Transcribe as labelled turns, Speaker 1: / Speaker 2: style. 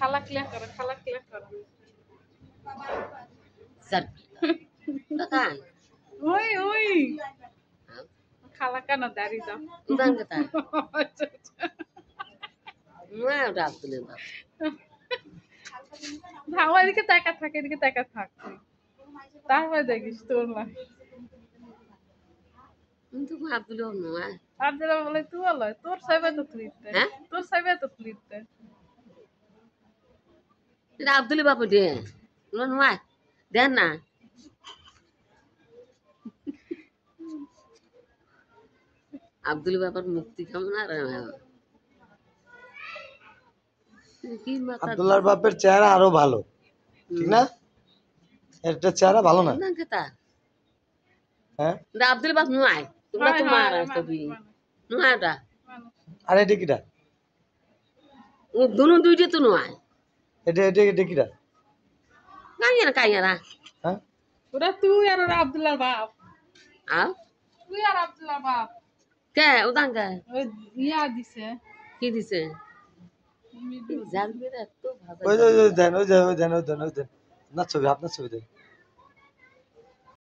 Speaker 1: খালা ক্লিয়ার করো, খালা ক্লিয়ার করো। ওই ওই খালা কেন দাঁড়িয়ে দাও
Speaker 2: উদান কথা ওটা আব্দুলের বাপ
Speaker 1: ভাও এদিকে তাকা থাক, এদিকে তাকা থাক তুই। তারপরে দেখিস তোর না
Speaker 2: কিন্তু আব্দুলের নয়
Speaker 1: আব্দুল্লাহ বলে তুই বলো তোর সাইবে তো তুলিতে,
Speaker 2: হ্যাঁ
Speaker 1: তোর সাইবে তো তুলিতে।
Speaker 2: এটা আব্দুলের বাপ ওটে নয় দেন না আব্দুল বাবার মুক্তি কেমন আর কি মাথা
Speaker 3: আব্দুল্লাহর বাপের চেহারা আরো ভালো, ঠিক না? একটা চেহারা ভালো না?
Speaker 2: উদান কথা
Speaker 3: হ্যাঁ,
Speaker 2: এটা আব্দুল বাপ নয় তোমরা তো মার আসতে নয় ওটা
Speaker 3: আর এটা কিটা?
Speaker 2: ও দুনো দুইটা তো নয়
Speaker 3: এটা এটা এটা কিটা?
Speaker 2: কাইয়ারা
Speaker 3: হ্যাঁ,
Speaker 1: ওরা তুই আর ওরা আব্দুল্লাহর বাপ,
Speaker 2: আও
Speaker 1: তুই আর আব্দুল্লাহর বাপ।
Speaker 2: কে উদান কে
Speaker 1: ওই ইয়া দিছে
Speaker 2: কি দিছে জানবে এত ভাবে
Speaker 3: ওই যে ওই দেন ওই যে ওই দেন ওই দেন ওই দেন আপনার ছবি, আপনার ছবি দেন।